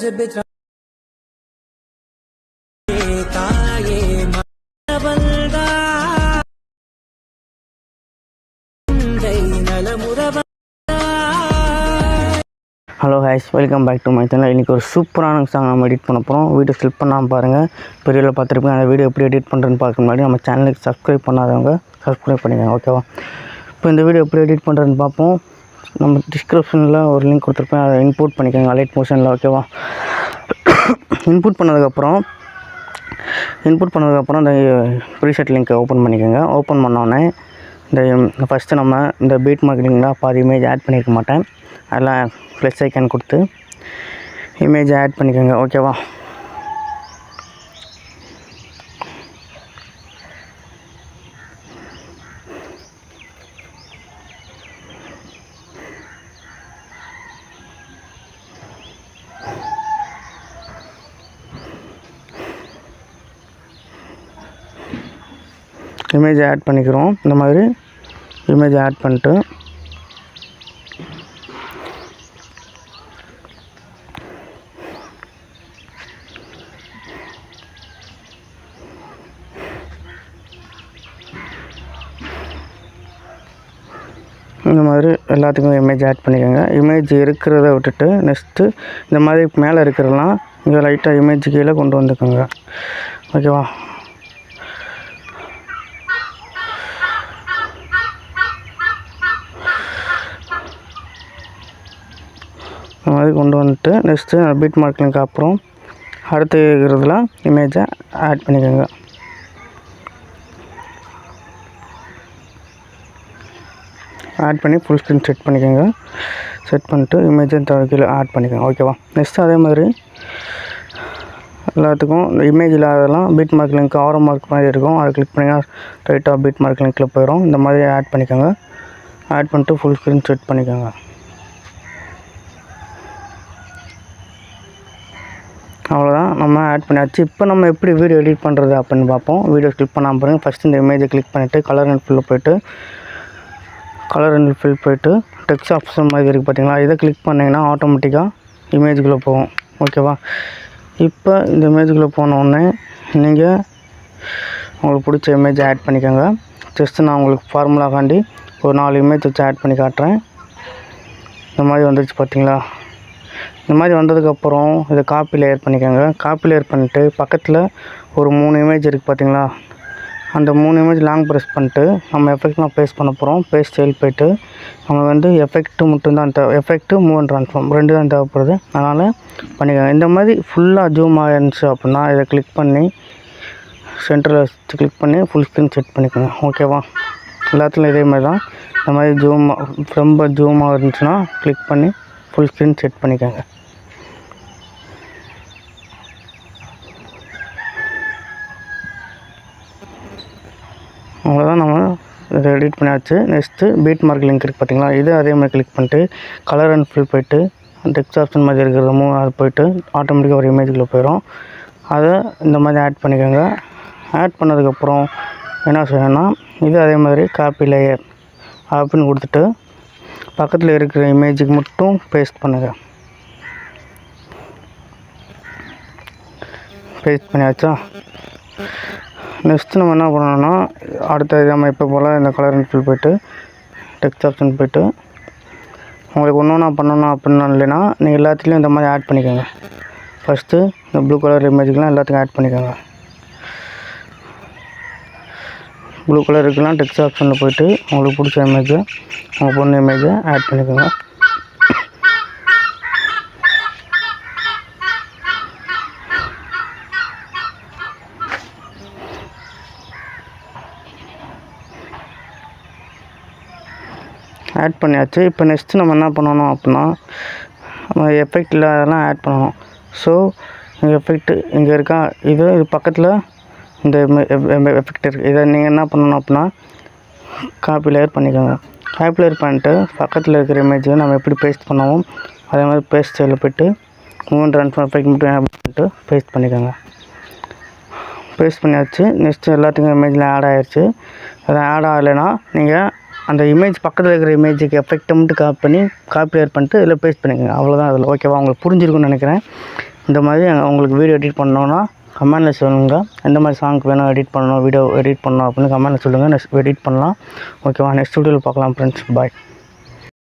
Hello hi's, welcome back to my channel. இன்றைக்கி ஒரு சூப்பரான சாங் நம்ம எடிட் பண்ண போகிறோம். வீடியோ ஸ்கிப் பண்ணாமல் பாருங்கள். பெரியவில் பார்த்துருப்பேன். அந்த வீடியோ எப்படி எடிட் பண்ணுறதுன்னு பார்க்க முன்னாடி நம்ம சேனலுக்கு சப்ஸ்கிரைப் பண்ணாதவங்க சப்ஸ்கிரைப் பண்ணிக்கோங்க, ஓகேவா? இப்போ இந்த வீடியோ எப்படி எடிட் பண்ணுறதுன்னு பார்ப்போம். நம்ம டிஸ்கிரிப்ஷனில் ஒரு லிங்க் கொடுத்துருப்பேன், அதை இன்புட் பண்ணிக்கோங்க அலைட் மோஷனில், ஓகேவா? இன்புட் பண்ணதுக்கப்புறம் இந்த ப்ரீசெட் லிங்க்கை ஓப்பன் பண்ணிக்கோங்க. ஓப்பன் பண்ணோடனே இந்த ஃபஸ்ட்டு நம்ம இந்த பீட் மார்க்கிங்லாம் பாதி இமேஜ் ஆட் பண்ணியிருக்க மாட்டேன், அதெல்லாம் ப்ளஸ் ஐக்கான் கொடுத்து இமேஜை ஆட் பண்ணிக்கோங்க, ஓகேவா? இமேஜை ஆட் பண்ணிக்கிறோம். இந்த மாதிரி இமேஜை ஆட் பண்ணிட்டு இந்த மாதிரி எல்லாத்துக்கும் இமேஜ் ஆட் பண்ணிக்கோங்க. இமேஜ் இருக்கிறத விட்டுட்டு நெக்ஸ்ட்டு இந்த மாதிரி மேலே இருக்கிறதெல்லாம் இங்கே லைட்டாக இமேஜ் கீழே கொண்டு வந்துக்கோங்க, ஓகேவா? இந்த மாதிரி கொண்டு வந்துட்டு நெக்ஸ்ட்டு பீட் மார்க்கிங்க்கு அப்புறம் அடுத்து இருக்கிறதுல இமேஜை ஆட் பண்ணிக்கோங்க. ஆட் பண்ணி ஃபுல் ஸ்க்ரீன் செட் பண்ணிக்கோங்க. செட் பண்ணிட்டு இமேஜை கீழே ஆட் பண்ணிக்கோங்க, ஓகேவா? நெக்ஸ்ட்டு அதே மாதிரி எல்லாத்துக்கும் இந்த இமேஜ் இல்லாததெல்லாம் பீட் மார்க் லிங்க் ஆரோ மார்க் மாதிரி இருக்கும், அதை கிளிக் பண்ணிங்கன்னா ரைட்டாக பீட் மார்க் லிங்க்கில் போயிடும். இந்த மாதிரி ஆட் பண்ணிக்கோங்க. ஆட் பண்ணிட்டு ஃபுல் ஸ்க்ரீன் செட் பண்ணிக்கோங்க. அவ்வளோதான், நம்ம ஆட் பண்ணியாச்சு. இப்போ நம்ம எப்படி வீடியோ எடிட் பண்ணுறது அப்படின்னு பார்ப்போம். வீடியோ கிளிக் பண்ணாமல் பாருங்கள். ஃபஸ்ட்டு இந்த இமேஜை கிளிக் பண்ணிவிட்டு கலர் அண்ட் ஃபில் போய்ட்டு டெக்ஸ்ட் ஆப்ஷன் மாதிரி இருக்குது பார்த்தீங்களா, இதை கிளிக் பண்ணிங்கன்னா ஆட்டோமேட்டிக்காக இமேஜுக்குள்ளே போகும், ஓகேவா? இப்போ இந்த இமேஜுக்குள்ளே போனோடனே நீங்கள் உங்களுக்கு பிடிச்ச இமேஜை ஆட் பண்ணிக்கோங்க. ஜஸ்ட்டு நான் உங்களுக்கு ஃபார்முலாக்காண்டி ஒரு 4 இமேஜ் வச்சு ஆட் பண்ணி காட்டுறேன். இந்த மாதிரி வந்துடுச்சு பார்த்தீங்களா? இந்த மாதிரி வந்ததுக்கப்புறம் இதை காப்பி லேயர் பண்ணிக்கோங்க. காப்பி லேயர் பண்ணிவிட்டு பக்கத்தில் ஒரு 3 இமேஜ் இருக்குது பார்த்தீங்களா, அந்த 3 இமேஜ் லாங் ப்ரெஸ் பண்ணிட்டு நம்ம எஃபெக்ட்லாம் பேஸ்ட் பண்ண போகிறோம். பேஸ்ட் ஸ்டைல் போய்ட்டு நம்ம எஃபெக்ட்டு மட்டும்தான் எஃபெக்ட்டு மூவ் அண்ட் ட்ரான்ஸ்ஃபார்ம் 2 தான் தேவைப்படுது, அதனால் பண்ணிக்கோங்க. இந்த மாதிரி ஃபுல்லாக ஜூம் ஆகிருந்துச்சு அப்படின்னா இதை கிளிக் பண்ணி சென்டரில் வச்சு கிளிக் பண்ணி ஃபுல் ஸ்க்ரீன் செட் பண்ணிக்கோங்க, ஓகேவா? எல்லாத்துலையும் இதே மாதிரி தான். இந்த மாதிரி ரொம்ப ஜூமாக இருந்துச்சுன்னா கிளிக் பண்ணி ஃபுல் ஸ்க்ரீன் செட் பண்ணிக்கோங்க. அவ்வளோதான், நம்ம இதை எடிட் பண்ணியாச்சு. நெக்ஸ்ட்டு பீட் மார்க் லிங்க் இருக்குது பார்த்தீங்களா, இது அதே மாதிரி கிளிக் பண்ணிட்டு கலர் அண்ட் ஃபில் போய்ட்டு டெக்ஸ்ட் ஆப்ஷன் மாதிரி இருக்கிறதமோ அது போய்ட்டு ஆட்டோமேட்டிக்காக ஒரு இமேஜுக்குள்ளே போயிடும். அதை இந்த மாதிரி ஆட் பண்ணிக்கோங்க. ஆட் பண்ணதுக்கப்புறம் என்ன செய்யணும்னா இது அதே மாதிரி காப்பி லேயர் அப்படின்னு கொடுத்துட்டு பக்கத்தில் இருக்கிற இமேஜுக்கு மட்டும் பேஸ்ட் பண்ணுங்கள். பேஸ்ட் பண்ணியாச்சா? நெக்ஸ்ட்டு நம்ம என்ன பண்ணணும்னா அடுத்தது நம்ம இப்போ போல் இந்த கலர் அண்ட் ஃபில் போய்ட்டு டெக்ஸ்ட் ஆப்ஷன் போய்ட்டு உங்களுக்கு ஒன்று பண்ணணும் அப்படின்னு இல்லைன்னா நீங்கள் எல்லாத்துலேயும் இந்த மாதிரி ஆட் பண்ணிக்கோங்க. ஃபஸ்ட்டு இந்த ப்ளூ கலர் இமேஜுக்கெலாம் எல்லாத்துக்கும் ஆட் பண்ணிக்கோங்க. ப்ளூ கலர் இருக்கலாம் டெக்ஸ்ட் ஆப்ஷனில் போய்ட்டு உங்களுக்கு பிடிச்ச இமேஜை உங்கள் பொண்ணு இமேஜை ஆட் பண்ணிக்கோங்க. ஆட் பண்ணியாச்சு. இப்போ நெக்ஸ்ட்டு நம்ம என்ன பண்ணணும் அப்படின்னா நம்ம எஃபெக்ட் இல்லாதெல்லாம் ஆட் பண்ணணும். ஸோ எஃபெக்ட்டு இங்கே இருக்கா, இது பக்கத்தில் இந்த எஃபெக்ட் இருக்குது. இதை நீங்கள் என்ன பண்ணணும் அப்படின்னா காப்பி லேயர் பண்ணிக்கோங்க. காப்பி லேயர் பண்ணிட்டு பக்கத்தில் இருக்கிற இமேஜை நம்ம எப்படி பேஸ்ட் பண்ணுவோம் அதே மாதிரி பேஸ்ட் ஸ்டைலில் போய்ட்டு மூவ் ட்ரான்ஸ்ஃபார்ம் எஃபெக்ட் மட்டும் பண்ணிட்டு பேஸ்ட் பண்ணிக்கோங்க. பேஸ்ட் பண்ணியாச்சு. நெக்ஸ்ட்டு எல்லாத்துக்கும் இமேஜில் ஆட் ஆகிடுச்சு. அது ஆட் ஆகலைன்னா நீங்கள் அந்த இமேஜ் பக்கத்தில் இருக்கிற இமேஜுக்கு எஃபெக்ட்டை மட்டும் காப்பி லேயர் பண்ணிட்டு இதில் பேஸ்ட் பண்ணிக்கோங்க. அவ்வளோதான் அதில், ஓகேவா? உங்களுக்கு புரிஞ்சிருக்குன்னு நினைக்கிறேன். இந்த மாதிரி உங்களுக்கு வீடியோ எடிட் பண்ணணுன்னா கமெண்டில் சொல்லுங்கள். எந்த மாதிரி சாங்க் வேணும் எடிட் பண்ணணும், வீடியோ எடிட் பண்ணணும் அப்படின்னு கமெண்டில் சொல்லுங்கள். நெக்ஸ்ட் எடிட் பண்ணலாம். ஓகேவா? நெக்ஸ்ட் வீடியோவில் பார்க்கலாம் ஃப்ரெண்ட்ஸ். பாய்.